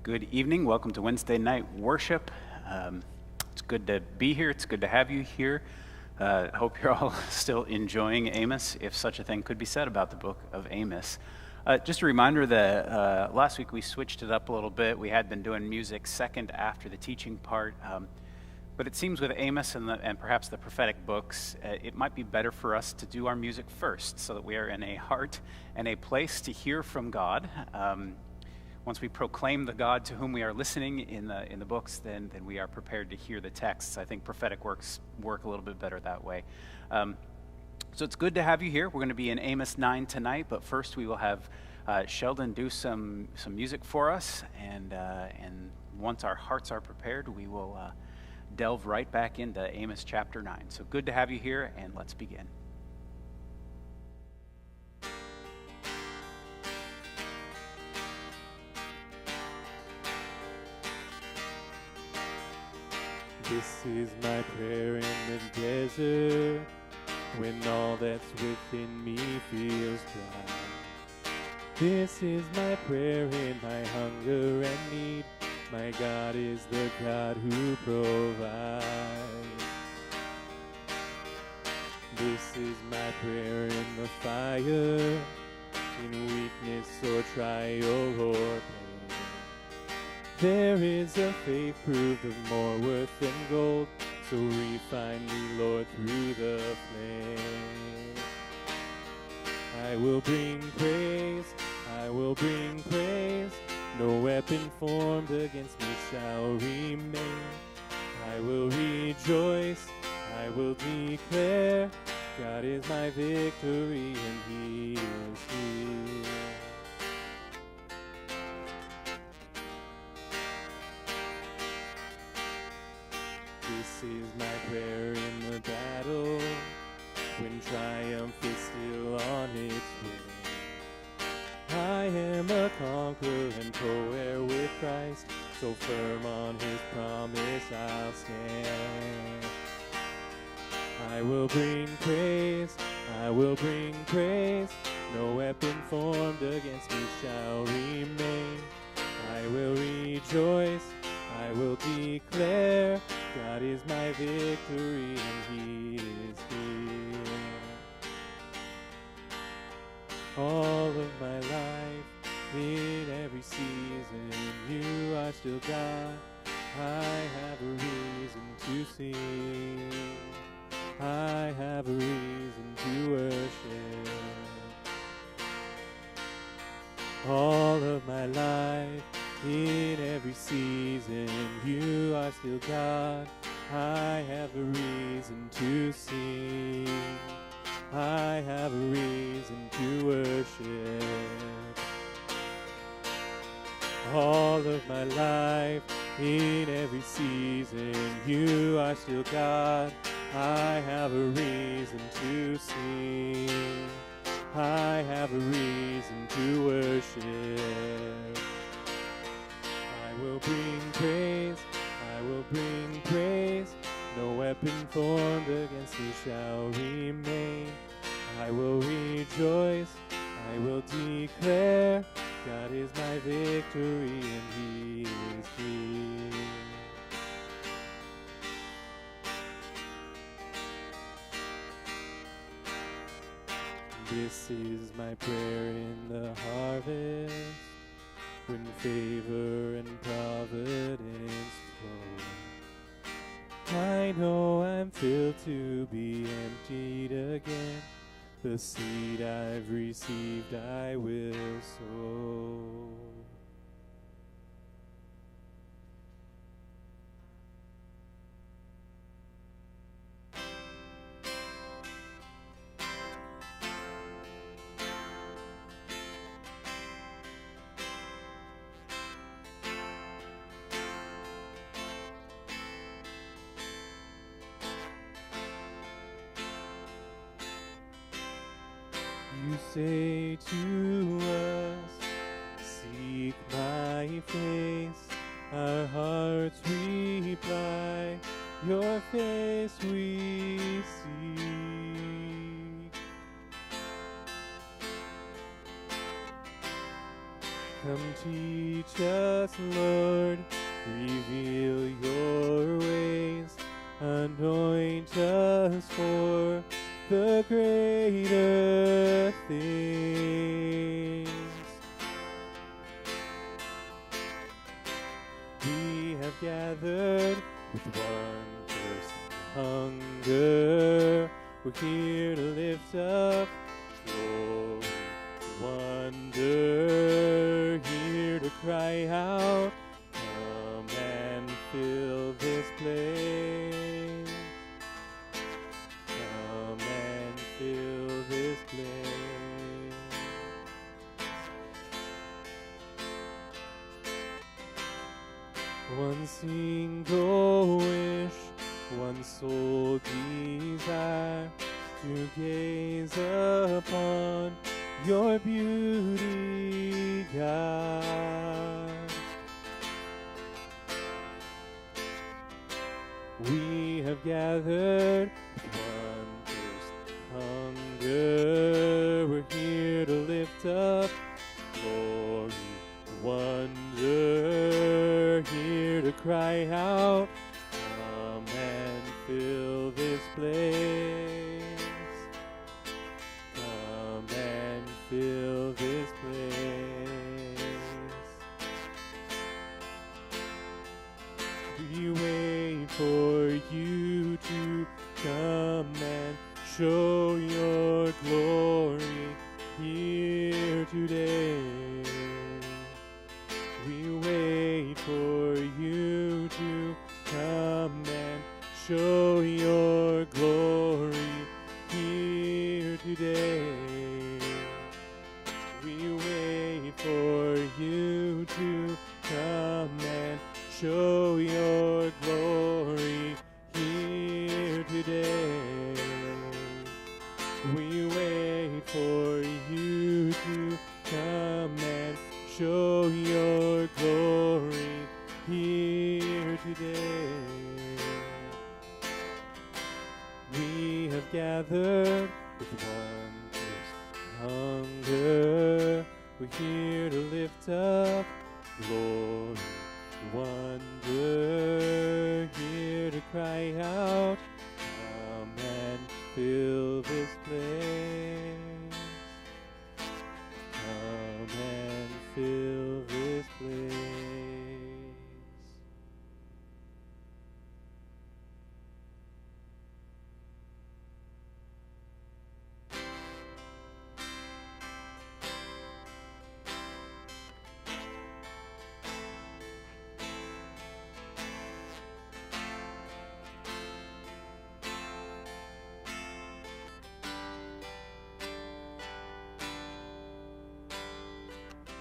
Good evening. Welcome to Wednesday night worship. It's good to be here. It's good to have you here. I hope you're all still enjoying Amos, if such a thing could be said about the book of Amos. Just a reminder that last week we switched it up a little bit. We had been doing music second after the teaching part, but it seems with Amos and perhaps the prophetic books, it might be better for us to do our music first so that we are in a heart and a place to hear from God. Once we proclaim the God to whom we are listening in the books, then we are prepared to hear the texts. I think prophetic works work a little bit better that way. So it's good to have you here. We're going to be in Amos 9 tonight, but first we will have Sheldon do some music for us, and once our hearts are prepared, we will delve right back into Amos chapter 9. So good to have you here, and let's begin. This is my prayer in the desert, when all that's within me feels dry. This is my prayer in my hunger and need. My God is the God who provides. This is my prayer in the fire, in weakness or trial or pain. There is a faith proved of more worth than gold, so refine me, Lord, through the flame. I will bring praise, I will bring praise. No weapon formed against me shall remain. I will rejoice, I will declare, God is my victory and He is here. This is my prayer in the battle, when triumph is still on its way. I am a conqueror and co-heir with Christ, so firm on His promise I'll stand. I will bring praise, I will bring praise. No weapon formed against me shall remain. I will rejoice, I will declare, God is my victory and He is here. All of my life, in every season, You are still God. I have a reason to sing. I have a reason to worship. All of my life, in every season, You are still God. I have a reason to sing. I have a reason to worship. All of my life, in every season, You are still God. I have a reason to sing. I have a reason to worship. I will bring praise, I will bring praise. No weapon formed against me shall remain. I will rejoice, I will declare, God is my victory and He is here. This is my prayer in the harvest, when favor and providence flow. I know I'm filled to be emptied again. The seed I've received I will sow. You say to us, seek my face. Our hearts reply, your face we seek. Come teach us, Lord, reveal your ways, anoint us for the greater things. We have gathered with one thirst and hunger. We're here to lift up glory, wonder, here to cry out, come and fill this place. Come and fill this place. One single wish, one sole desire, to gaze upon your beauty, God. We have gathered with one thirst, hunger. We're here to lift up glory, wonder, here to cry out, come and fill this place. Come and fill this place. We wait for you to come and show your glory here today. We wait for you to come and show your glory here today. We wait for you to come and show your glory here today. We wait for you to come and show your glory here today. We have gathered with one thirst, hunger. We're here to lift up glory, wonder, here to cry out, come and fill this place. Come and fill this place.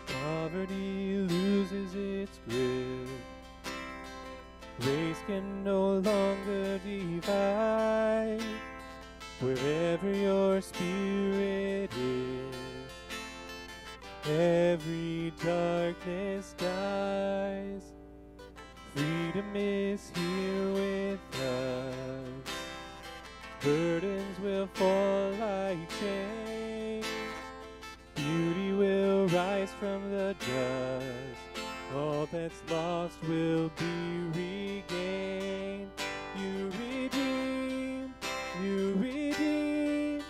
Poverty loses its grip. Race can no longer divide. Wherever your spirit is, every darkness dies. Freedom is here with us. Burdens will fall like chains. Beauty will rise from the dust. All that's lost will be regained. You redeem, you redeem,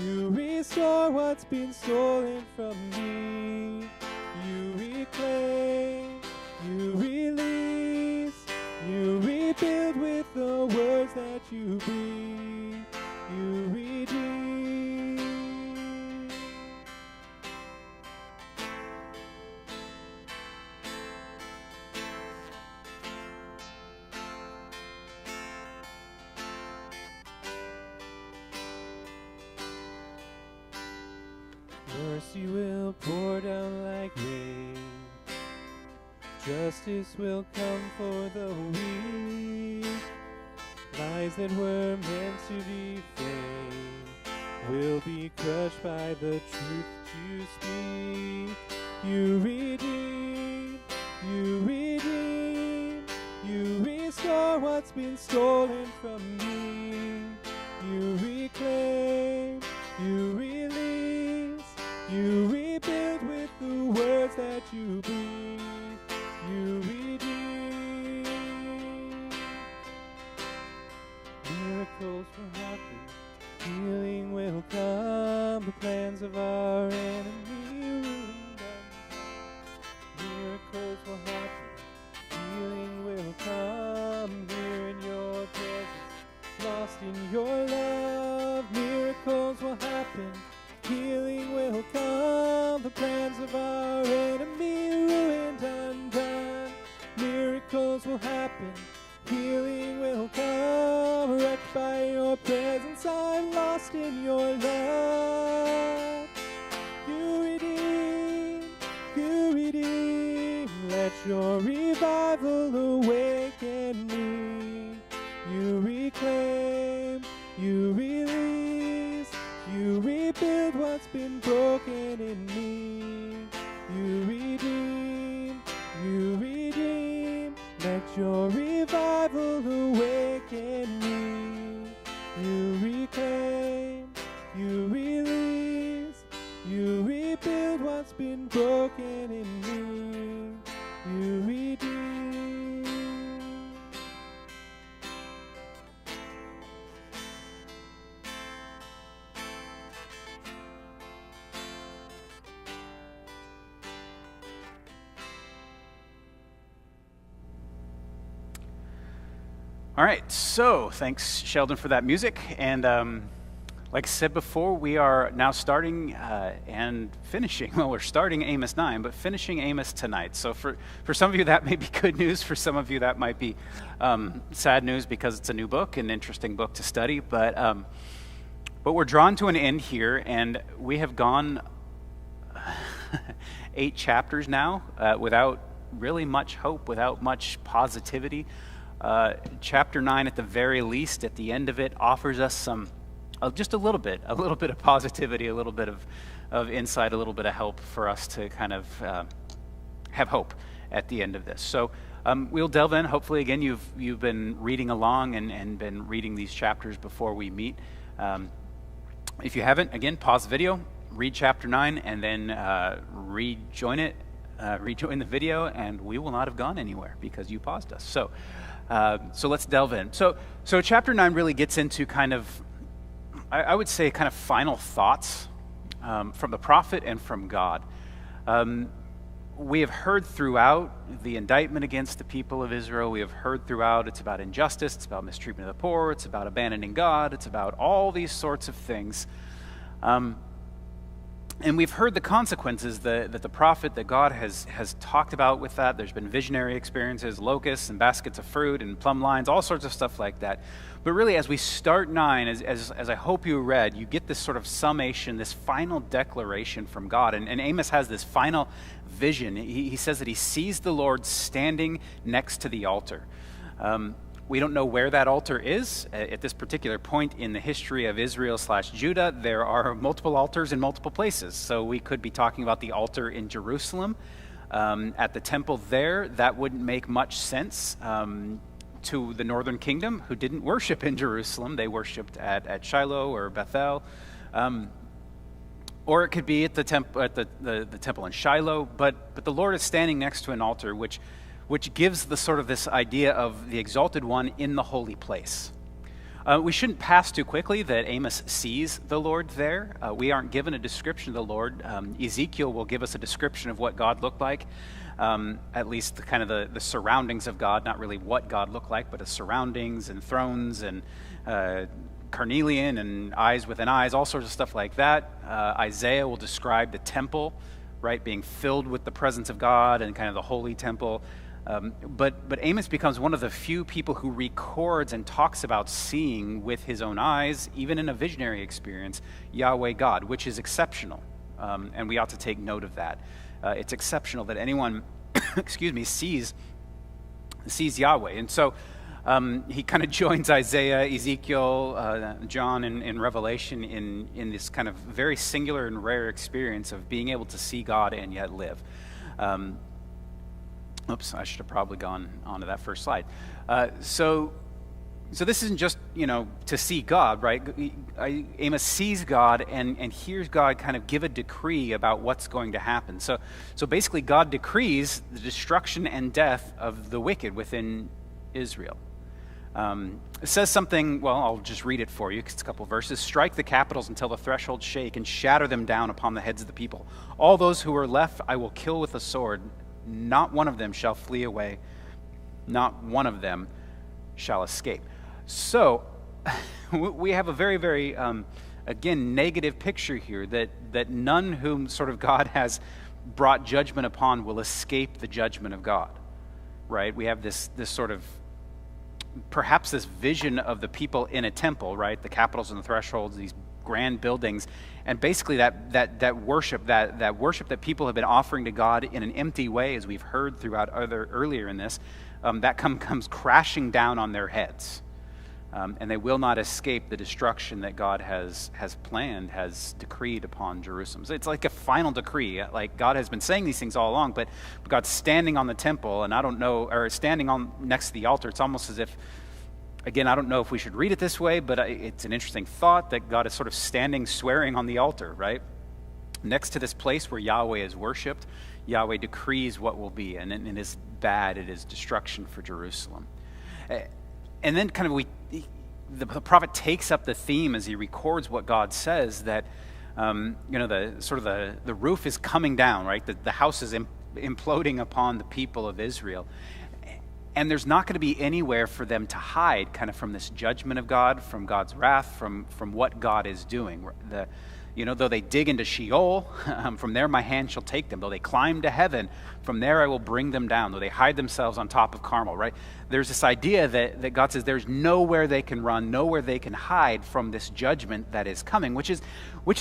you restore what's been stolen from me. You reclaim, you release, you rebuild with the words that you breathe. You redeem. Mercy will pour down like rain. Justice will come for the weak. Lies that were meant to defame will be crushed by the truth you speak. You redeem, you redeem, you restore what's been stolen from me. You reclaim, you release, you rebuild with the words that you happen, healing will come, the plans of our enemy ruined. Miracles will happen, healing will come, here in your presence, lost in your love. Miracles will happen, healing will come, the plans of our enemy ruined, undone. Miracles will happen, healing will come, wrecked by your presence, I'm lost in your love. You redeem, let your revival awaken me. You reclaim, you release, you rebuild what's been broken in me. You redeem, let your revival awaken me. You reclaim, you release, you rebuild what's been broken in me. You redeem. All right, so thanks, Sheldon, for that music. And like I said before, we are now starting and finishing. Well, we're starting Amos 9, but finishing Amos tonight. So for some of you, that may be good news. For some of you, that might be sad news because it's a new book, an interesting book to study. But we're drawn to an end here, and we have gone 8 chapters now without really much hope, without much positivity. Chapter 9, at the very least, at the end of it, offers us some, just a little bit of positivity, a little bit of insight, a little bit of help for us to kind of have hope at the end of this. So we'll delve in. Hopefully, again, you've been reading along and been reading these chapters before we meet. If you haven't, again, pause the video, read chapter 9, and then rejoin the video, and we will not have gone anywhere because you paused us. So let's delve in. So chapter 9 really gets into kind of, I would say, kind of final thoughts from the prophet and from God. We have heard throughout the indictment against the people of Israel. We have heard throughout it's about injustice, it's about mistreatment of the poor, it's about abandoning God, it's about all these sorts of things. And we've heard the consequences that the prophet, that God has talked about with that. There's been visionary experiences, locusts and baskets of fruit and plumb lines, all sorts of stuff like that. But really, as we start 9, as I hope you read, you get this sort of summation, this final declaration from God. And Amos has this final vision. He says that he sees the Lord standing next to the altar. We don't know where that altar is. At this particular point in the history of Israel/Judah, there are multiple altars in multiple places. So we could be talking about the altar in Jerusalem. At the temple there, that wouldn't make much sense to the northern kingdom, who didn't worship in Jerusalem. They worshipped at Shiloh or Bethel. Or it could be at the temple in Shiloh. But the Lord is standing next to an altar, which gives the sort of this idea of the exalted one in the holy place. We shouldn't pass too quickly that Amos sees the Lord there. We aren't given a description of the Lord. Ezekiel will give us a description of what God looked like, at least the surroundings of God, not really what God looked like, but the surroundings and thrones and carnelian and eyes within eyes, all sorts of stuff like that. Isaiah will describe the temple, right, being filled with the presence of God and kind of the holy temple. But Amos becomes one of the few people who records and talks about seeing with his own eyes, even in a visionary experience, Yahweh God, which is exceptional. And we ought to take note of that. It's exceptional that anyone, sees Yahweh. And so he kind of joins Isaiah, Ezekiel, John in Revelation in this kind of very singular and rare experience of being able to see God and yet live. Oops, I should have probably gone on to that first slide. So this isn't just, to see God, right? Amos sees God and hears God kind of give a decree about what's going to happen. So basically God decrees the destruction and death of the wicked within Israel. It says something, well, I'll just read it for you, 'cause it's a couple verses. Strike the capitals until the thresholds shake and shatter them down upon the heads of the people. All those who are left I will kill with a sword. Not one of them shall flee away. Not one of them shall escape. So we have a very, very, again, negative picture here that none whom sort of God has brought judgment upon will escape the judgment of God, right? We have this sort of, perhaps this vision of the people in a temple, right? The capitals and the thresholds, these grand buildings, and basically that worship that people have been offering to God in an empty way, as we've heard throughout earlier in this, that comes crashing down on their heads. And they will not escape the destruction that God has planned, has decreed upon Jerusalem. So it's like a final decree. Like God has been saying these things all along, but God's standing on the temple, and I don't know, or standing on next to the altar. It's almost as if, again, I don't know if we should read it this way, but it's an interesting thought that God is sort of standing, swearing on the altar, right? Next to this place where Yahweh is worshipped, Yahweh decrees what will be, and it is bad, it is destruction for Jerusalem. And then kind of the prophet takes up the theme as he records what God says, that the roof is coming down, right? The house is imploding upon the people of Israel, and there's not going to be anywhere for them to hide, kind of from this judgment of God, from God's wrath, from what God is doing. Though they dig into Sheol, from there my hand shall take them. Though they climb to heaven, from there I will bring them down. Though they hide themselves on top of Carmel, right? There's this idea that God says there's nowhere they can run, nowhere they can hide from this judgment that is coming, which is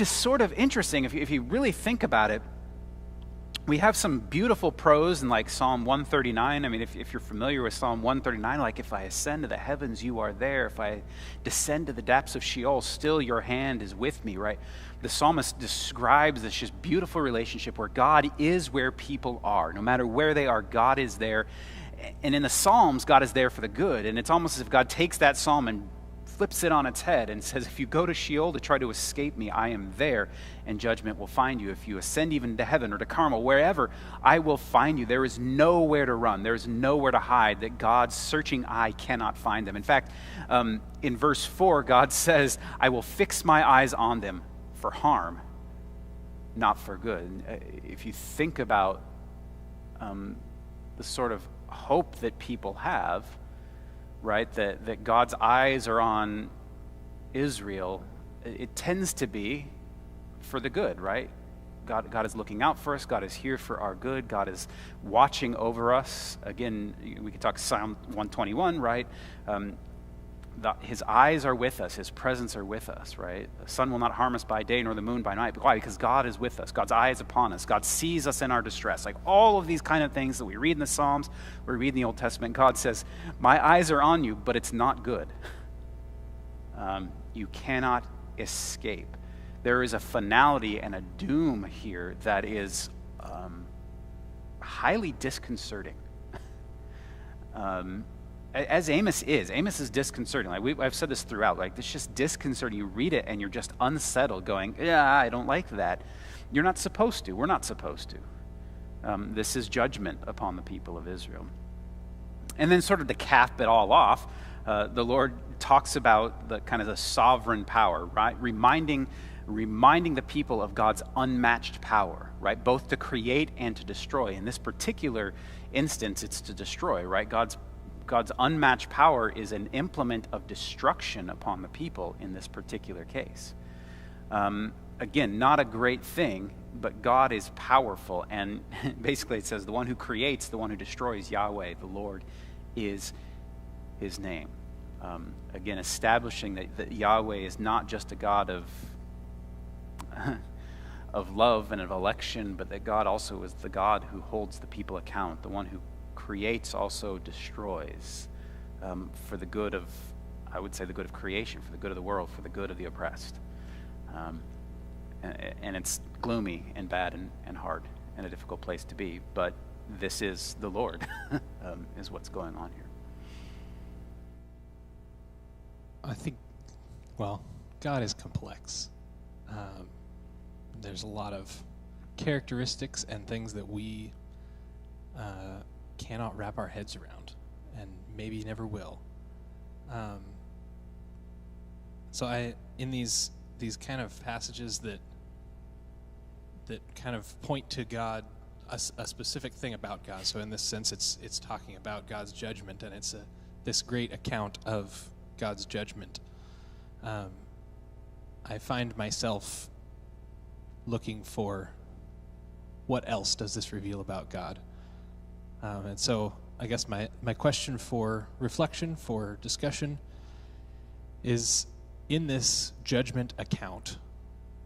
sort of interesting if you really think about it. We have some beautiful prose in like Psalm 139. I mean, if you're familiar with Psalm 139, like, if I ascend to the heavens, you are there. If I descend to the depths of Sheol, still your hand is with me, right? The psalmist describes this just beautiful relationship where God is where people are. No matter where they are, God is there. And in the Psalms, God is there for the good. And it's almost as if God takes that psalm and flips it on its head and says, if you go to Sheol to try to escape me, I am there, and judgment will find you. If you ascend even to heaven or to Carmel, wherever, I will find you. There is nowhere to run. There is nowhere to hide that God's searching eye cannot find them. In fact, in verse 4, God says, I will fix my eyes on them for harm, not for good. If you think about the sort of hope that people have, right, that God's eyes are on Israel, it tends to be for the good, right? God is looking out for us. God is here for our good. God is watching over us. Again, we could talk Psalm 121, right? His eyes are with us. His presence are with us, right? The sun will not harm us by day, nor the moon by night. Why? Because God is with us. God's eye is upon us. God sees us in our distress. Like all of these kind of things that we read in the Psalms, we read in the Old Testament, God says, my eyes are on you, but it's not good. You cannot escape. There is a finality and a doom here that is highly disconcerting. As Amos is disconcerting. Like I've said this throughout. Like, it's just disconcerting. You read it and you're just unsettled, going, "Yeah, I don't like that." You're not supposed to. We're not supposed to. This is judgment upon the people of Israel. And then, sort of to cap it all off, the Lord talks about the kind of the sovereign power, right? Reminding the people of God's unmatched power, right? Both to create and to destroy. In this particular instance, it's to destroy, right? God's unmatched power is an implement of destruction upon the people in this particular case. Again, not a great thing, but God is powerful. And basically it says the one who creates, the one who destroys, Yahweh, the Lord, is his name. Again, establishing that Yahweh is not just a God of love and of election, but that God also is the God who holds the people account, the one who creates also destroys, for the good of, I would say, the good of creation, for the good of the world, for the good of the oppressed. And it's gloomy and bad and hard and a difficult place to be, but this is the Lord, is what's going on here. I think, well, God is complex. There's a lot of characteristics and things that we cannot wrap our heads around, and maybe never will. So in these kind of passages that kind of point to God, a specific thing about God. So in this sense, it's talking about God's judgment, and it's this great account of God's judgment. I find myself looking for, what else does this reveal about God? And so I guess my question for reflection, for discussion, is in this judgment account,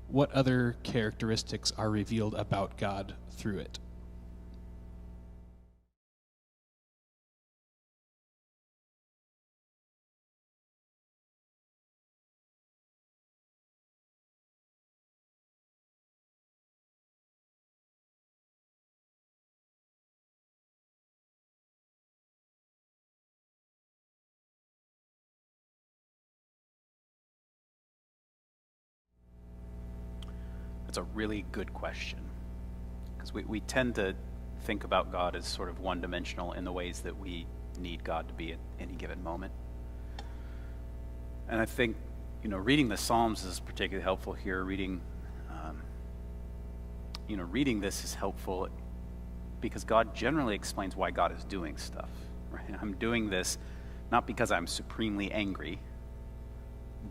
what other characteristics are revealed about God through it? That's a really good question, because we tend to think about God as sort of one-dimensional in the ways that we need God to be at any given moment. And I think, reading the Psalms is particularly helpful here. Reading this is helpful because God generally explains why God is doing stuff, right? I'm doing this not because I'm supremely angry,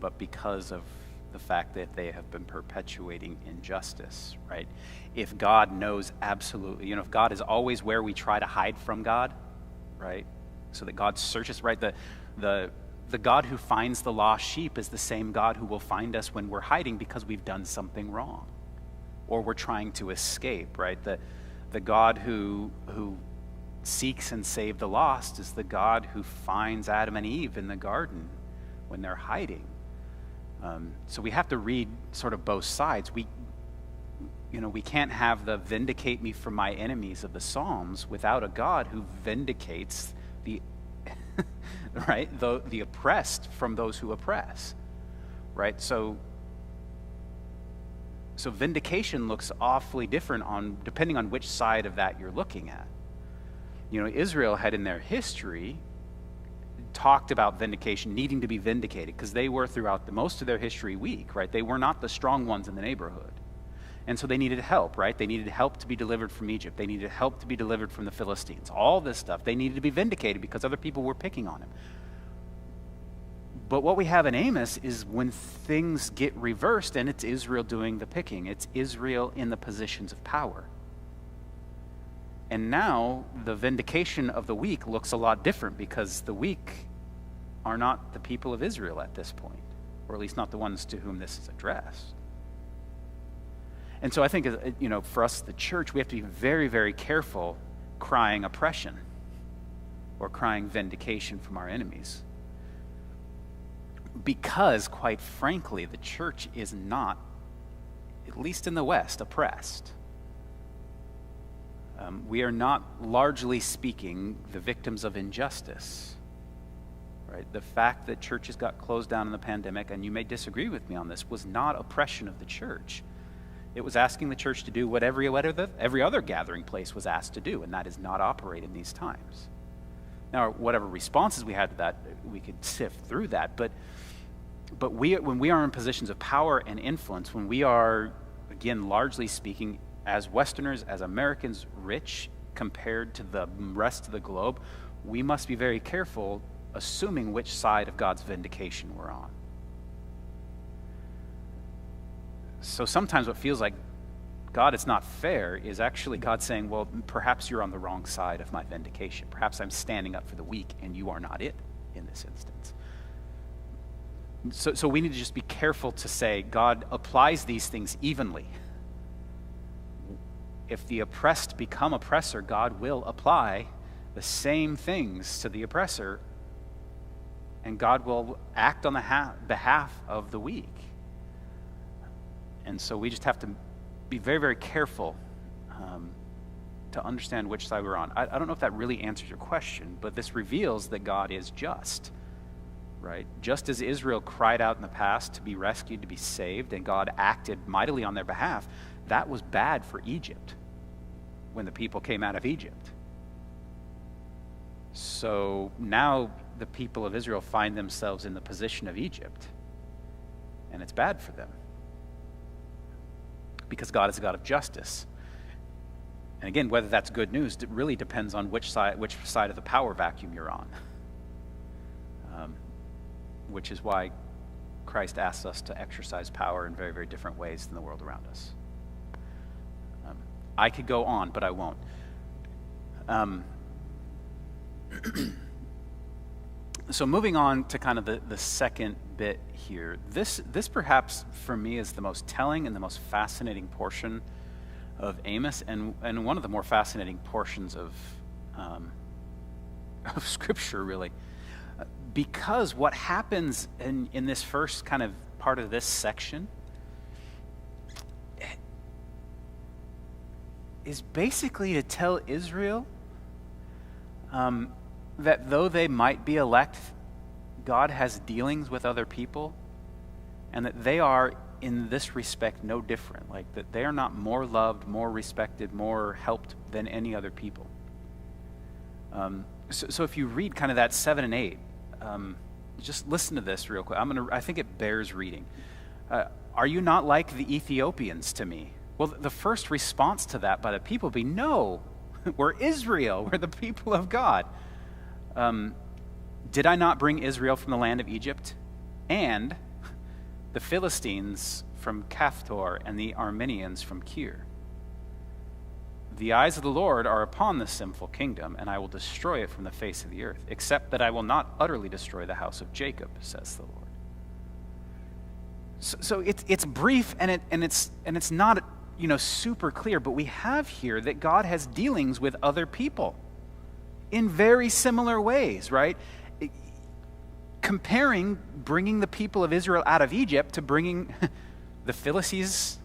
but because of the fact that they have been perpetuating injustice, right? If God knows absolutely, if God is always where we try to hide from God, right? So that God searches, right? The God who finds the lost sheep is the same God who will find us when we're hiding because we've done something wrong or we're trying to escape, right? The God who seeks and saves the lost is the God who finds Adam and Eve in the garden when they're hiding. So we have to read sort of both sides. We can't have the vindicate me from my enemies of the Psalms without a God who vindicates the right, the oppressed from those who oppress, right? So vindication looks awfully different depending on which side of that you're looking at. Israel had in their history talked about vindication, needing to be vindicated, because they were throughout most of their history weak, right? They were not the strong ones in the neighborhood. And so they needed help, right? They needed help to be delivered from Egypt. They needed help to be delivered from the Philistines. All this stuff. They needed to be vindicated because other people were picking on him. But what we have in Amos is when things get reversed and it's Israel doing the picking. It's Israel in the positions of power. And now the vindication of the weak looks a lot different because the weak are not the people of Israel at this point, or at least not the ones to whom this is addressed. And so I think, for us, the church, we have to be very, very careful crying oppression or crying vindication from our enemies. Because, quite frankly, the church is not, at least in the West, oppressed. We are not, largely speaking, the victims of injustice, right? The fact that churches got closed down in the pandemic, and you may disagree with me on this, was not oppression of the church. It was asking the church to do what every other gathering place was asked to do, and that is not operate in these times. Now, whatever responses we had to that, we could sift through that, but when we are in positions of power and influence, when we are, again, largely speaking, as Westerners, as Americans, rich compared to the rest of the globe, we must be very careful assuming which side of God's vindication we're on. So sometimes what feels like, God, it's not fair, is actually God saying, well, perhaps you're on the wrong side of my vindication. Perhaps I'm standing up for the weak and you are not it in this instance. So we need to just be careful to say God applies these things evenly. If the oppressed become oppressor, God will apply the same things to the oppressor, and God will act on the behalf of the weak. And so we just have to be very, very careful to understand which side we're on. I don't know if that really answers your question, but this reveals that God is just, right? Just as Israel cried out in the past to be rescued, to be saved, and God acted mightily on their behalf, that was bad for Egypt when the people came out of Egypt. So now the people of Israel find themselves in the position of Egypt. And it's bad for them. Because God is a God of justice. And again, whether that's good news, it really depends on which side of the power vacuum you're on. Which is why Christ asks us to exercise power in very, very different ways than the world around us. I could go on, but I won't. So moving on to kind of the second bit here. This perhaps for me is the most telling and the most fascinating portion of Amos, and one of the more fascinating portions of Scripture, really. Because what happens in this first kind of part of this section is basically to tell Israel that though they might be elect, God has dealings with other people, and that they are, in this respect, no different. Like, that they are not more loved, more respected, more helped than any other people. So if you read kind of that 7 and 8, just listen to this real quick. I think it bears reading. Are you not like the Ethiopians to me? Well, the first response to that by the people would be, no, we're Israel. We're the people of God. Did I not bring Israel from the land of Egypt? And the Philistines from Caphtor and the Arameans from Kir. The eyes of the Lord are upon this sinful kingdom, and I will destroy it from the face of the earth, except that I will not utterly destroy the house of Jacob, says the Lord. So it's brief and it's not super clear, but we have here that God has dealings with other people in very similar ways, right? Comparing bringing the people of Israel out of Egypt to bringing the Philistines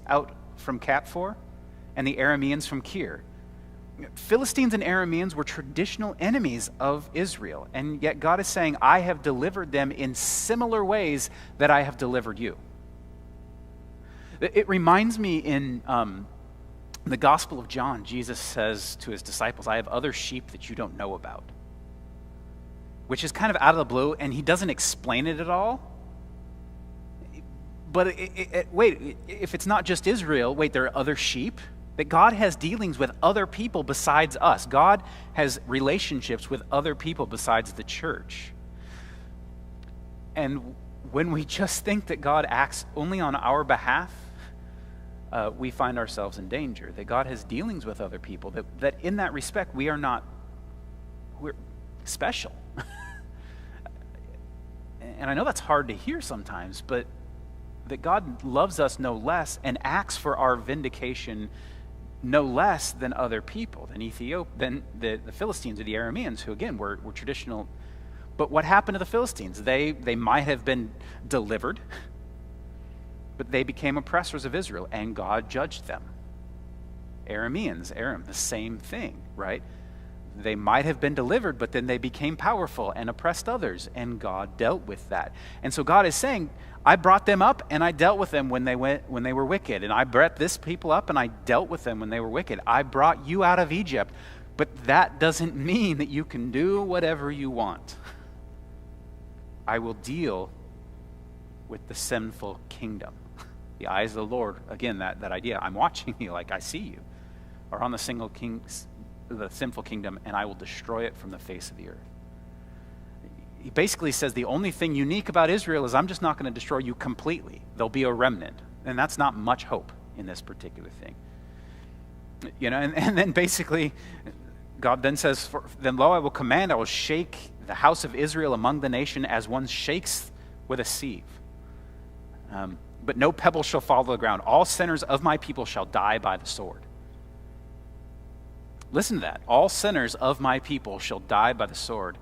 out from Caphtor and the Arameans from Kir. Philistines and Arameans were traditional enemies of Israel, and yet God is saying, I have delivered them in similar ways that I have delivered you. It reminds me in the Gospel of John, Jesus says to his disciples, I have other sheep that you don't know about. Which is kind of out of the blue, and he doesn't explain it at all. But wait, if it's not just Israel, wait, there are other sheep? That God has dealings with other people besides us. God has relationships with other people besides the church. And when we just think that God acts only on our behalf, we find ourselves in danger. That God has dealings with other people. That in that respect, we're special. And I know that's hard to hear sometimes, but that God loves us no less and acts for our vindication no less than other people, than the Philistines or the Arameans, who again were traditional. But what happened to the Philistines? They might have been delivered, but they became oppressors of Israel, and God judged them. Aram, the same thing, right? They might have been delivered, but then they became powerful and oppressed others, and God dealt with that. And so God is saying, I brought them up and I dealt with them when they were wicked. And I brought this people up and I dealt with them when they were wicked. I brought you out of Egypt, but that doesn't mean that you can do whatever you want. I will deal with the sinful kingdom. The eyes of the Lord, again, that idea, I'm watching you like I see you, are on the sinful kingdom, and I will destroy it from the face of the earth. He basically says the only thing unique about Israel is I'm just not going to destroy you completely. There'll be a remnant. And that's not much hope in this particular thing. And then basically God then says, then lo, I will command, I will shake the house of Israel among the nation as one shakes with a sieve. But no pebble shall fall to the ground. All sinners of my people shall die by the sword. Listen to that. All sinners of my people shall die by the sword,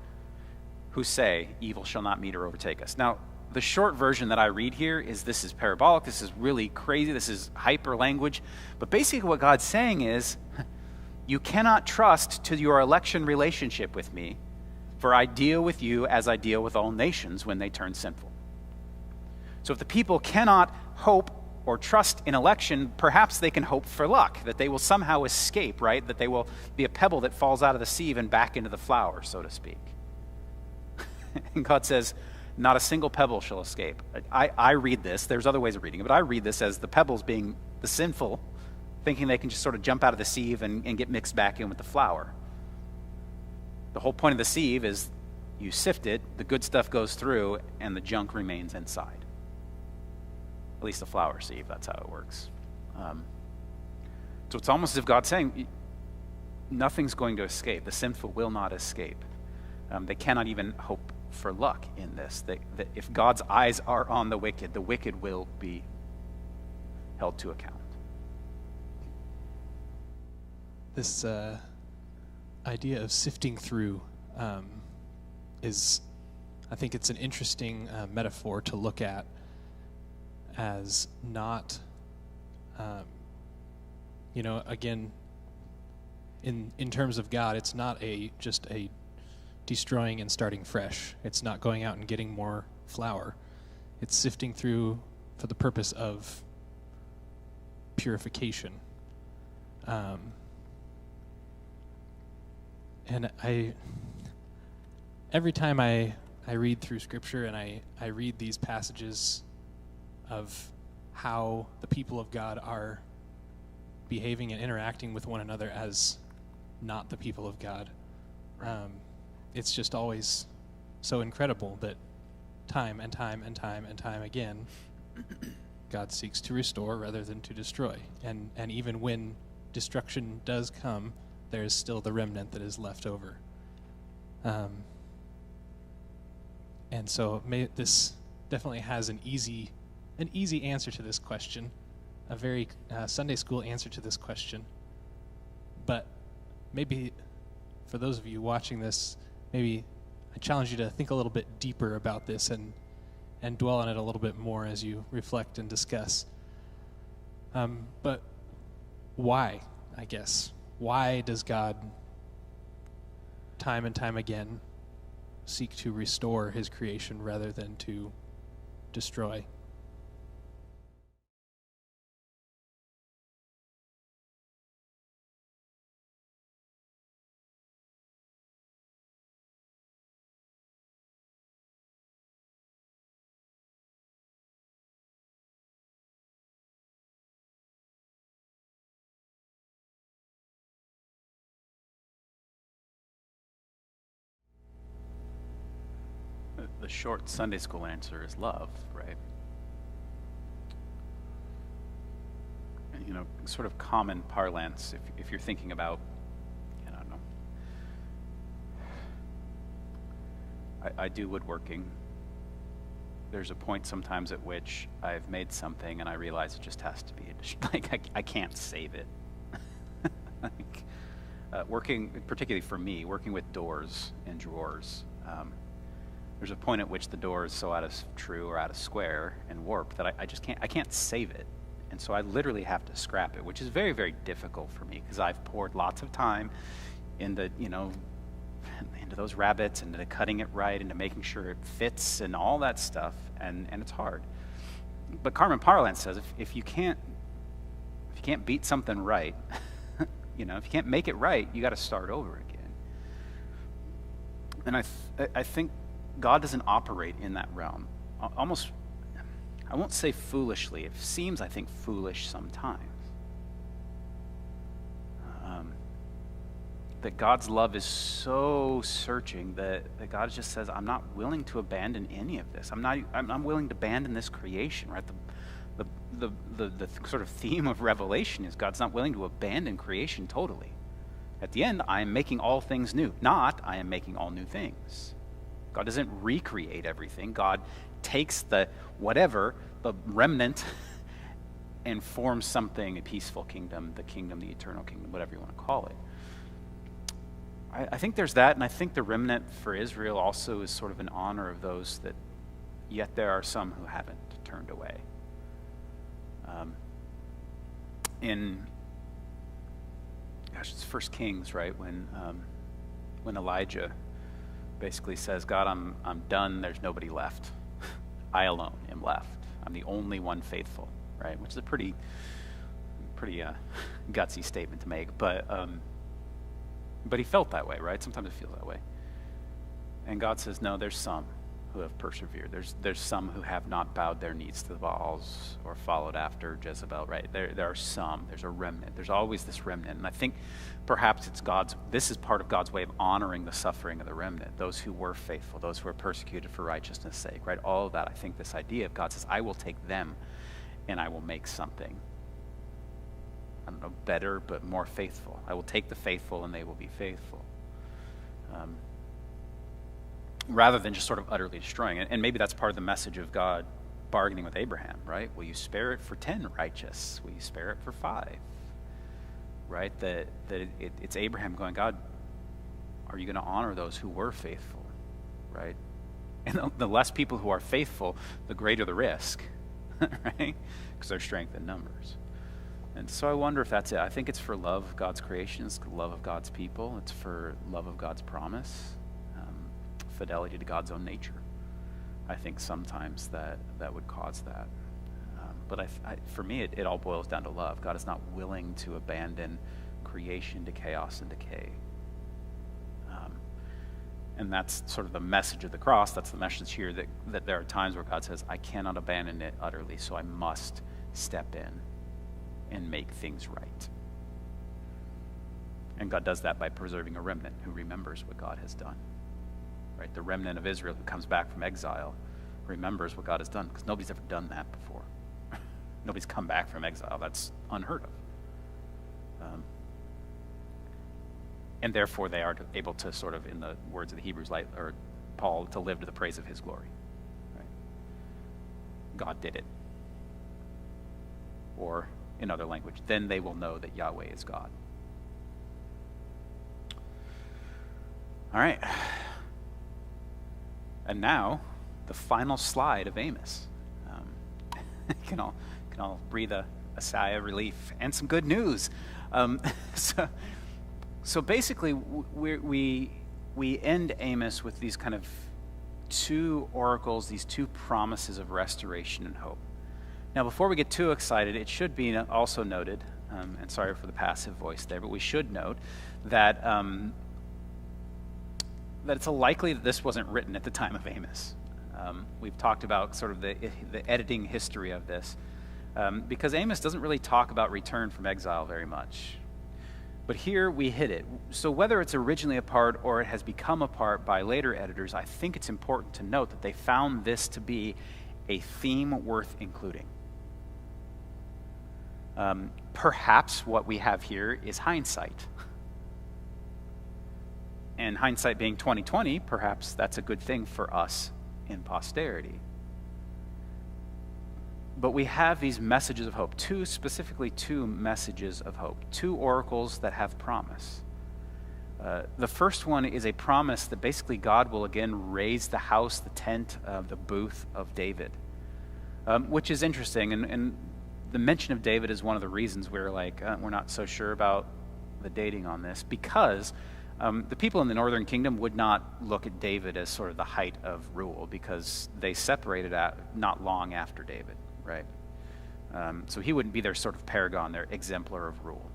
who say, evil shall not meet or overtake us. Now, the short version that I read here is this is parabolic, this is really crazy, this is hyper language. But basically what God's saying is, you cannot trust to your election relationship with me, for I deal with you as I deal with all nations when they turn sinful. So if the people cannot hope or trust in election, perhaps they can hope for luck, that they will somehow escape, right? That they will be a pebble that falls out of the sieve and back into the flour, so to speak. And God says, not a single pebble shall escape. I read this, there's other ways of reading it, but I read this as the pebbles being the sinful, thinking they can just sort of jump out of the sieve and get mixed back in with the flour. The whole point of the sieve is you sift it, the good stuff goes through, and the junk remains inside. At least the flour sieve, that's how it works. So it's almost as if God's saying, nothing's going to escape. The sinful will not escape. They cannot even hope for luck in this. That if God's eyes are on the wicked will be held to account. This idea of sifting through is, I think it's an interesting metaphor to look at as not, again, in terms of God, it's not just a destroying and starting fresh. It's not going out and getting more flour. It's sifting through for the purpose of purification. And every time I read through Scripture and I read these passages of how the people of God are behaving and interacting with one another as not the people of God, it's just always so incredible that time and time and time and time again, God seeks to restore rather than to destroy. And even when destruction does come, there is still the remnant that is left over. And so this definitely has an easy answer to this question, a very Sunday school answer to this question. But maybe for those of you watching this, maybe I challenge you to think a little bit deeper about this and dwell on it a little bit more as you reflect and discuss. But why, I guess? Why does God, time and time again, seek to restore his creation rather than to destroy? The short Sunday school answer is love, right? And, sort of common parlance, if you're thinking about, I don't know, I do woodworking. There's a point sometimes at which I've made something and I realize it just has to be, I can't save it. Working, particularly for me, working with doors and drawers, there's a point at which the door is so out of true or out of square and warped that I can't save it. And so I literally have to scrap it, which is very, very difficult for me because I've poured lots of time into those rabbits, into cutting it right, into making sure it fits and all that stuff, and it's hard. But Carmen Parlance says if you can't beat something right, if you can't make it right, you got to start over again. And I think God doesn't operate in that realm. Almost, I won't say foolishly. It seems, I think, foolish sometimes. That God's love is so searching that God just says, I'm not willing to abandon any of this. I'm willing to abandon this creation, right? The sort of theme of Revelation is God's not willing to abandon creation totally. At the end, I am making all things new. Not, I am making all new things. God doesn't recreate everything. God takes the remnant, and forms something, a peaceful kingdom, the eternal kingdom, whatever you want to call it. I think there's that, and I think the remnant for Israel also is sort of an honor of those that, yet there are some who haven't turned away. It's 1 Kings, right? When Elijah basically says, God, I'm done, there's nobody left. I alone am left. I'm the only one faithful, right? Which is a pretty gutsy statement to make, but he felt that way, right? Sometimes it feels that way. And God says, no, there's some who have persevered. There's some who have not bowed their knees to the Baals or followed after Jezebel, right? There are some. There's a remnant. There's always this remnant. And I think perhaps this is part of God's way of honoring the suffering of the remnant, those who were faithful, those who were persecuted for righteousness' sake, right? All of that, I think this idea of God says, I will take them and I will make something, I don't know, better, but more faithful. I will take the faithful and they will be faithful. Rather than just sort of utterly destroying it. And maybe that's part of the message of God bargaining with Abraham, right? Will you spare it for 10 righteous? Will you spare it for 5? Right? It's Abraham going, God, are you going to honor those who were faithful? Right? And the less people who are faithful, the greater the risk, right? Because there's strength in numbers. And so I wonder if that's it. I think it's for love of God's creation. It's love of God's people. It's for love of God's promise. Fidelity to God's own nature. I think sometimes that would cause that. But for me, it all boils down to love. God is not willing to abandon creation to chaos and decay. And that's sort of the message of the cross. That's the message here, that there are times where God says, I cannot abandon it utterly, so I must step in and make things right. And God does that by preserving a remnant who remembers what God has done. Right? The remnant of Israel who comes back from exile remembers what God has done, because nobody's ever done that before. Nobody's come back from exile. That's unheard of. And therefore they are able to sort of, in the words of the Hebrews, or Paul, to live to the praise of his glory. Right? God did it. Or, in other language, then they will know that Yahweh is God. All right. And now, the final slide of Amos. Can all breathe a sigh of relief and some good news. So basically, we end Amos with these kind of 2 oracles, these 2 promises of restoration and hope. Now, before we get too excited, it should be also noted, and sorry for the passive voice there, but we should note that that it's likely that this wasn't written at the time of Amos. We've talked about sort of the editing history of this, because Amos doesn't really talk about return from exile very much. But here we hit it. So whether it's originally a part or it has become a part by later editors, I think it's important to note that they found this to be a theme worth including. Perhaps what we have here is hindsight. And hindsight being 2020, perhaps that's a good thing for us in posterity. But we have these messages of hope, specifically two messages of hope, 2 oracles that have promise. The first one is a promise that basically God will again raise the house, the tent, the booth of David, which is interesting. And the mention of David is one of the reasons we're not so sure about the dating on this, because the people in the northern kingdom would not look at David as sort of the height of rule, because they separated not long after David, right? So he wouldn't be their sort of paragon, their exemplar of rule.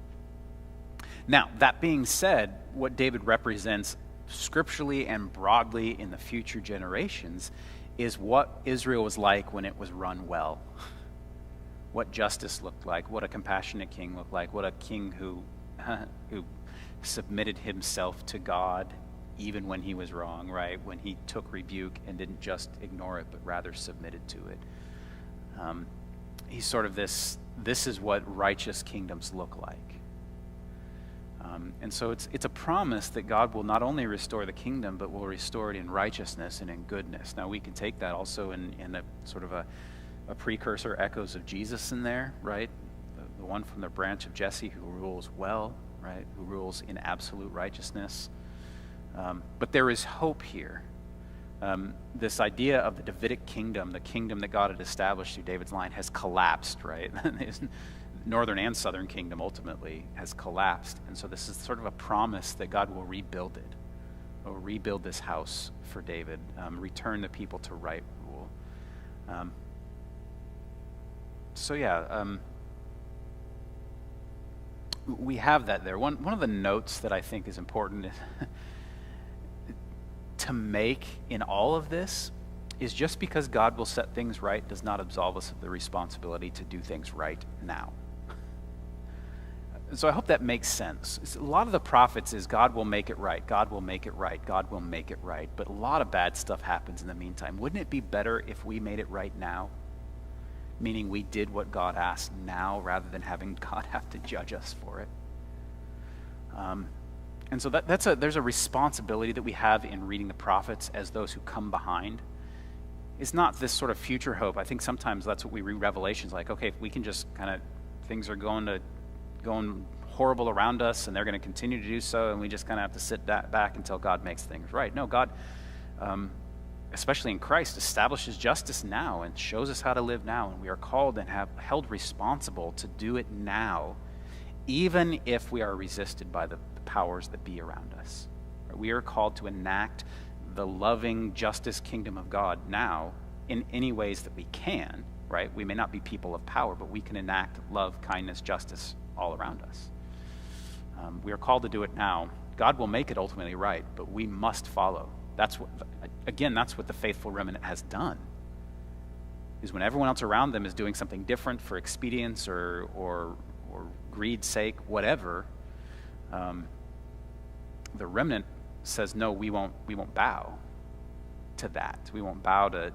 Now, that being said, what David represents scripturally and broadly in the future generations is what Israel was like when it was run well. What justice looked like, what a compassionate king looked like, what a king who submitted himself to God even when he was wrong, right? When he took rebuke and didn't just ignore it, but rather submitted to it. He's sort of this is what righteous kingdoms look like. And so it's a promise that God will not only restore the kingdom, but will restore it in righteousness and in goodness. Now we can take that also in a sort of a precursor echoes of Jesus in there, right? The one from the branch of Jesse who rules well, right? Who rules in absolute righteousness. But there is hope here. This idea of the Davidic kingdom, the kingdom that God had established through David's line, has collapsed, right? Northern and southern kingdom ultimately has collapsed. And so this is sort of a promise that God will rebuild it, will rebuild this house for David, return the people to right rule. We have that there. One of the notes that I think is important to make in all of this is just because God will set things right does not absolve us of the responsibility to do things right now. So I hope that makes sense. A lot of the prophets is God will make it right, God will make it right, God will make it right. But a lot of bad stuff happens in the meantime. Wouldn't it be better if we made it right now? Meaning we did what God asked now rather than having God have to judge us for it. And so there's a responsibility that we have in reading the prophets as those who come behind. It's not this sort of future hope. I think sometimes that's what we read Revelations like, okay, if we can just kind of, things are going horrible around us and they're going to continue to do so, and we just kind of have to sit back until God makes things right. No, God, especially in Christ, establishes justice now and shows us how to live now, and we are called and have held responsible to do it now, even if we are resisted by the powers that be around us. We are called to enact the loving justice kingdom of God now in any ways that we can, right? We may not be people of power, but we can enact love, kindness, justice all around us. We are called to do it now. God will make it ultimately right, but we must follow. That's what the faithful remnant has done, is when everyone else around them is doing something different for expedience or greed's sake, whatever, the remnant says, no, we won't bow to that. We won't bow to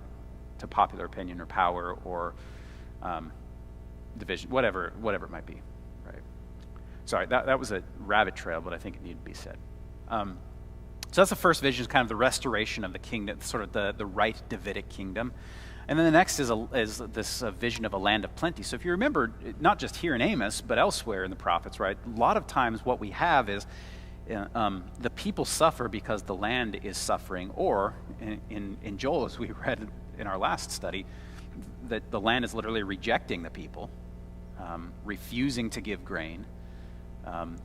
popular opinion or power or division, whatever it might be. Right? Sorry, that was a rabbit trail, but I think it needed to be said. So that's the first vision, is kind of the restoration of the kingdom, sort of the right Davidic kingdom. And then the next is this vision of a land of plenty. So if you remember, not just here in Amos, but elsewhere in the prophets, right? A lot of times what we have is the people suffer because the land is suffering, or in Joel, as we read in our last study, that the land is literally rejecting the people, refusing to give grain.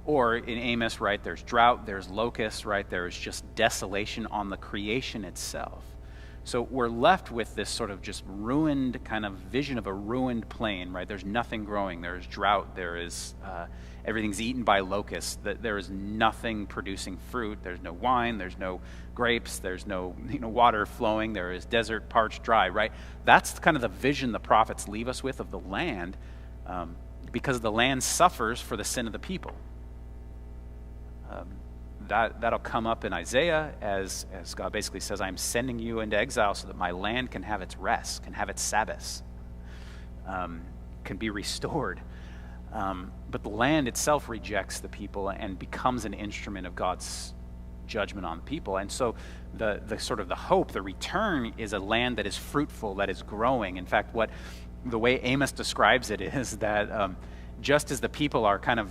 Or in Amos, right, there's drought, there's locusts, right, there's just desolation on the creation itself. So we're left with this sort of just ruined kind of vision of a ruined plain, right? There's nothing growing, there's drought, there is everything's eaten by locusts, there is nothing producing fruit, there's no wine, there's no grapes, there's no water flowing, there is desert, parched, dry, right? That's kind of the vision the prophets leave us with of the land, because the land suffers for the sin of the people. That'll come up in Isaiah as God basically says, I'm sending you into exile so that my land can have its rest, can have its Sabbaths, can be restored. But the land itself rejects the people and becomes an instrument of God's judgment on people. And so the sort of the hope, the return, is a land that is fruitful, that is growing. In fact, the way Amos describes it is that just as the people are kind of,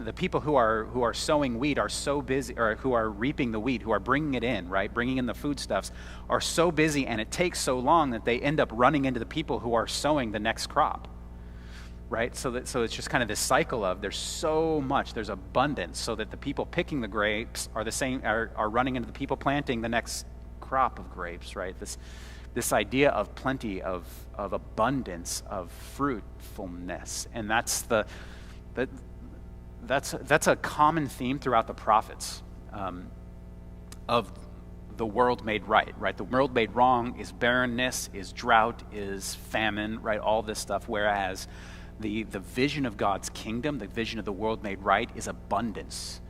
the people who are sowing wheat are so busy, or who are reaping the wheat, who are bringing it in, right, bringing in the foodstuffs, are so busy, and it takes so long that they end up running into the people who are sowing the next crop, right? So it's just kind of this cycle of there's so much, there's abundance, so that the people picking the grapes are running into the people planting the next crop of grapes, right? This idea of plenty, of abundance, of fruitfulness, and that's a common theme throughout the prophets, of the world made right, right? The world made wrong is barrenness, is drought, is famine, right? All this stuff, whereas the vision of God's kingdom, the vision of the world made right, is abundance.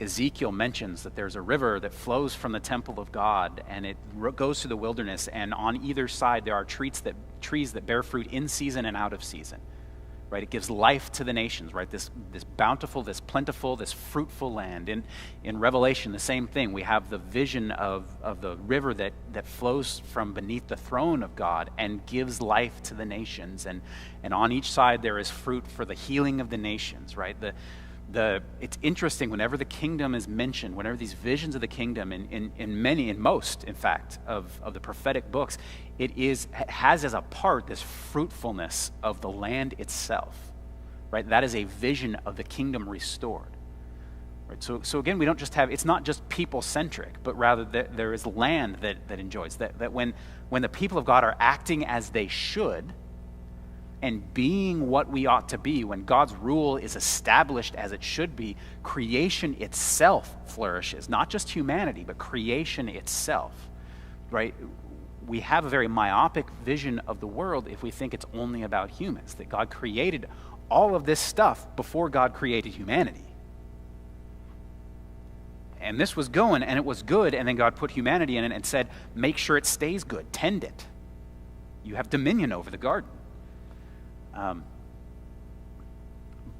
Ezekiel mentions that there's a river that flows from the temple of God, and it goes through the wilderness, and on either side there are trees that bear fruit in season and out of season, right? It gives life to the nations, right? This bountiful, this plentiful, this fruitful land. In Revelation, the same thing. We have the vision of the river that flows from beneath the throne of God and gives life to the nations, and on each side there is fruit for the healing of the nations, right? It's interesting, whenever the kingdom is mentioned, whenever these visions of the kingdom, in most, in fact, of the prophetic books, it has as a part this fruitfulness of the land itself, right? That is a vision of the kingdom restored, right? So again, we don't just have, it's not just people-centric, but rather there is land that enjoys, that when the people of God are acting as they should, and being what we ought to be, when God's rule is established as it should be, creation itself flourishes. Not just humanity, but creation itself, right? We have a very myopic vision of the world if we think it's only about humans, that God created all of this stuff before God created humanity. And this was going, and it was good, and then God put humanity in it and said, make sure it stays good, tend it. You have dominion over the garden.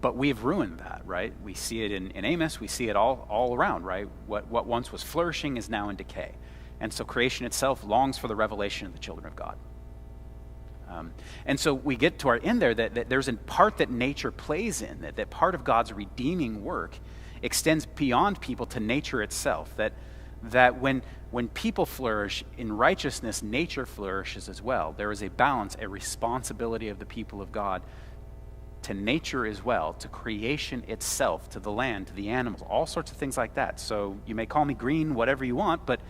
But we've ruined that, right? We see it in Amos, we see it all around, right? What once was flourishing is now in decay. And so creation itself longs for the revelation of the children of God. And so we get to our end there that there's a part that nature plays in, that part of God's redeeming work extends beyond people to nature itself, that when people flourish in righteousness, nature flourishes as well. There is a balance, a responsibility of the people of God to nature as well, to creation itself, to the land, to the animals, all sorts of things like that. So you may call me green, whatever you want, but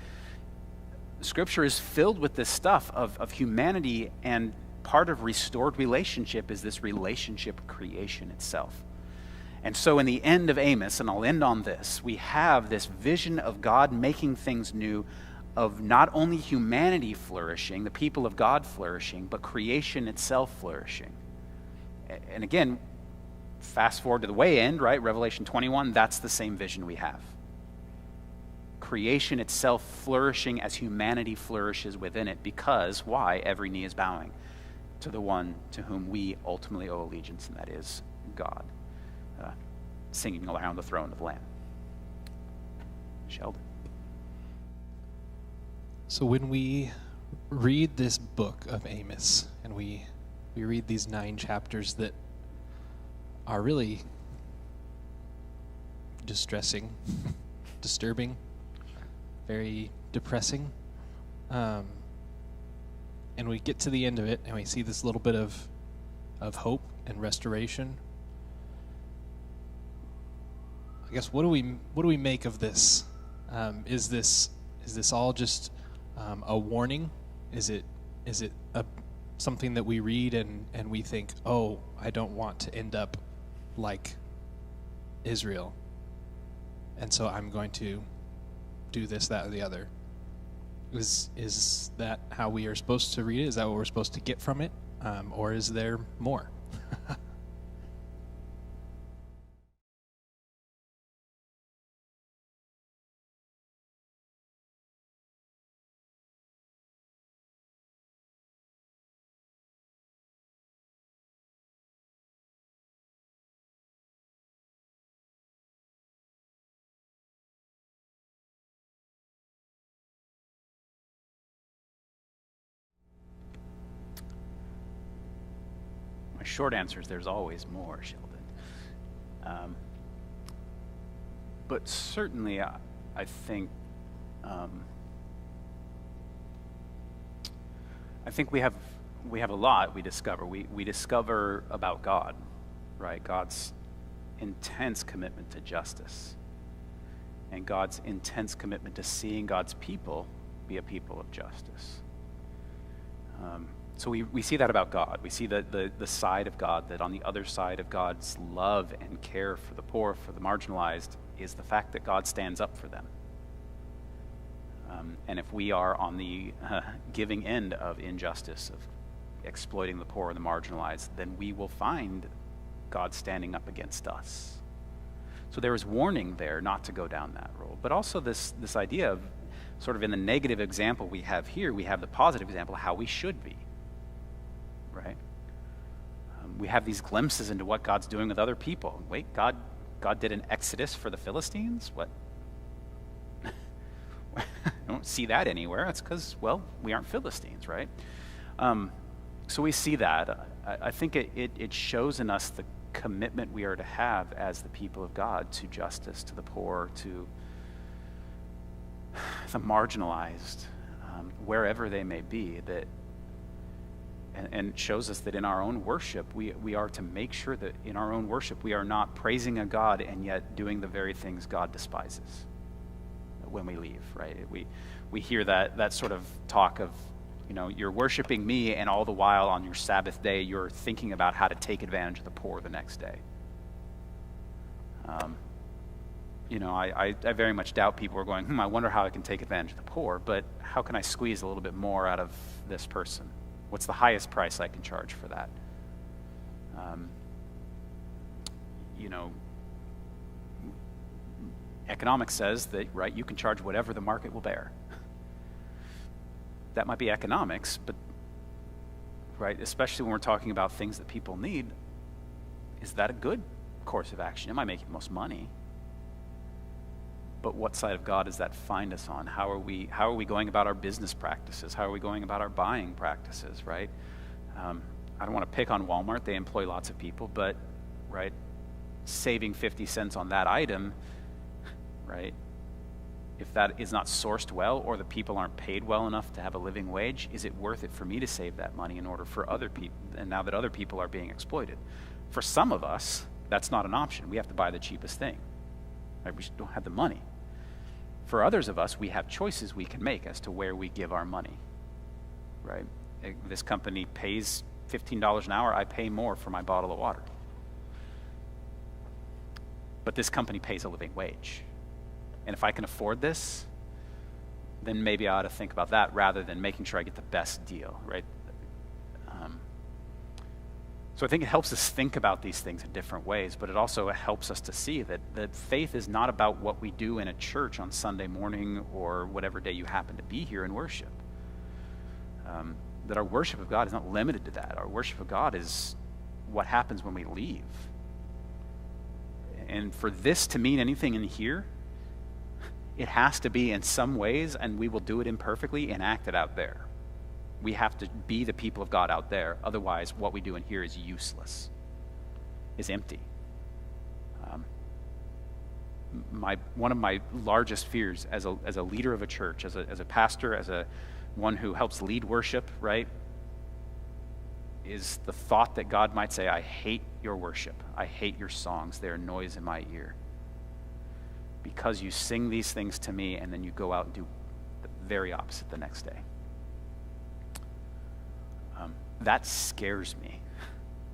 Scripture is filled with this stuff of humanity, and part of restored relationship is this relationship with creation itself. And so in the end of Amos, and I'll end on this, we have this vision of God making things new, of not only humanity flourishing, the people of God flourishing, but creation itself flourishing. And again, fast forward to the way end, right? Revelation 21, that's the same vision we have. Creation itself flourishing as humanity flourishes within it, because why? Every knee is bowing to the one to whom we ultimately owe allegiance, and that is God. Singing around the throne of the Lamb. Sheldon. So when we read this book of Amos, and we read these 9 chapters that are really distressing, disturbing, very depressing, and we get to the end of it, and we see this little bit of hope and restoration. I guess what do we make of this? Is this all just a warning? Is it something that we read and we think, oh, I don't want to end up like Israel, and so I'm going to do this, that, or the other? Is that how we are supposed to read it? Is that what we're supposed to get from it? Or is there more? Short answer is there's always more, Sheldon. But certainly, I think we have a lot we discover. We discover about God, right? God's intense commitment to justice, and God's intense commitment to seeing God's people be a people of justice. So we see that about God. We see the side of God, that on the other side of God's love and care for the poor, for the marginalized, is the fact that God stands up for them. And if we are on the giving end of injustice, of exploiting the poor and the marginalized, then we will find God standing up against us. So there is warning there not to go down that road. But also this idea of, sort of in the negative example we have here, we have the positive example of how we should be. Right? We have these glimpses into what God's doing with other people. Wait, God did an exodus for the Philistines? What? I don't see that anywhere. That's because, well, we aren't Philistines, right? So we see that. I think it shows in us the commitment we are to have as the people of God to justice, to the poor, to the marginalized, wherever they may be, and shows us that in our own worship, we are to make sure that in our own worship, we are not praising a God and yet doing the very things God despises when we leave, right? We hear that sort of talk of You know, you're worshiping me, and all the while on your Sabbath day, you're thinking about how to take advantage of the poor the next day. You know, I very much doubt people are going, I wonder how I can take advantage of the poor, but how can I squeeze a little bit more out of this person? What's the highest price I can charge for that? You know, economics says that, right, you can charge whatever the market will bear. That might be economics, but, right, especially when we're talking about things that people need, is that a good course of action? It might make you the most money, but what side of God does that find us on? How are we going about our business practices? How are we going about our buying practices, right? I don't want to pick on Walmart. They employ lots of people, but, right, saving 50 cents on that item, right, if that is not sourced well or the people aren't paid well enough to have a living wage, is it worth it for me to save that money in order for other people, and now that other people are being exploited? For some of us, that's not an option. We have to buy the cheapest thing. Right? We don't have the money. For others of us, we have choices we can make as to where we give our money. Right? This company pays $15 an hour. I pay more for my bottle of water. But this company pays a living wage. And if I can afford this, then maybe I ought to think about that rather than making sure I get the best deal, right? So I think it helps us think about these things in different ways, but it also helps us to see that faith is not about what we do in a church on Sunday morning or whatever day you happen to be here in worship. That our worship of God is not limited to that. Our worship of God is what happens when we leave. And for this to mean anything in here, it has to be in some ways, and we will do it imperfectly, enacted out there. We have to be the people of God out there. Otherwise, what we do in here is useless, is empty. One of my largest fears as a leader of a church, as a pastor, as one who helps lead worship, right, is the thought that God might say, I hate your worship. I hate your songs. They're noise in my ear. Because you sing these things to me and then you go out and do the very opposite the next day. That scares me,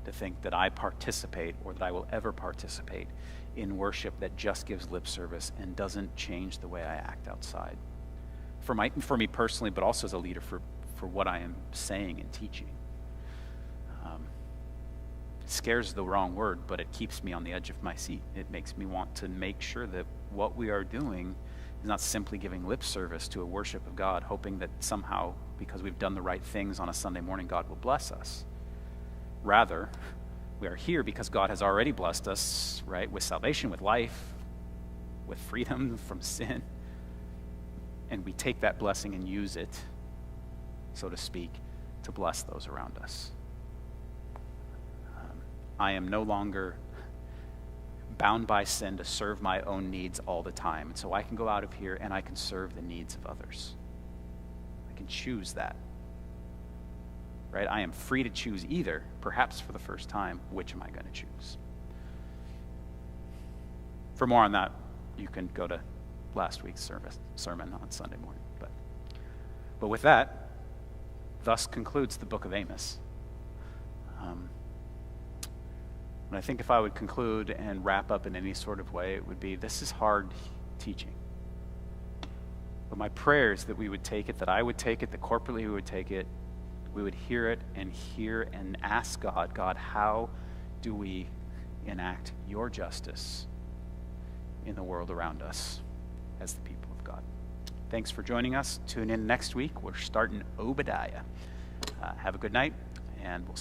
to think that I participate or that I will ever participate in worship that just gives lip service and doesn't change the way I act outside. For me personally, but also as a leader for what I am saying and teaching. Scares is the wrong word, but it keeps me on the edge of my seat. It makes me want to make sure that what we are doing is not simply giving lip service to a worship of God, hoping that somehow, because we've done the right things on a Sunday morning, God will bless us. Rather, we are here because God has already blessed us, right, with salvation, with life, with freedom from sin. And we take that blessing and use it, so to speak, to bless those around us. I am no longer bound by sin to serve my own needs all the time. And so I can go out of here and I can serve the needs of others. I can choose that. Right? I am free to choose either, perhaps for the first time, which am I going to choose? For more on that, you can go to last week's sermon on Sunday morning. But with that, thus concludes the book of Amos. And I think if I would conclude and wrap up in any sort of way, it would be, this is hard teaching. But my prayer is that we would take it, that I would take it, that corporately we would take it, we would hear it and ask God, how do we enact your justice in the world around us as the people of God? Thanks for joining us. Tune in next week. We're starting Obadiah. Have a good night, and we'll see you.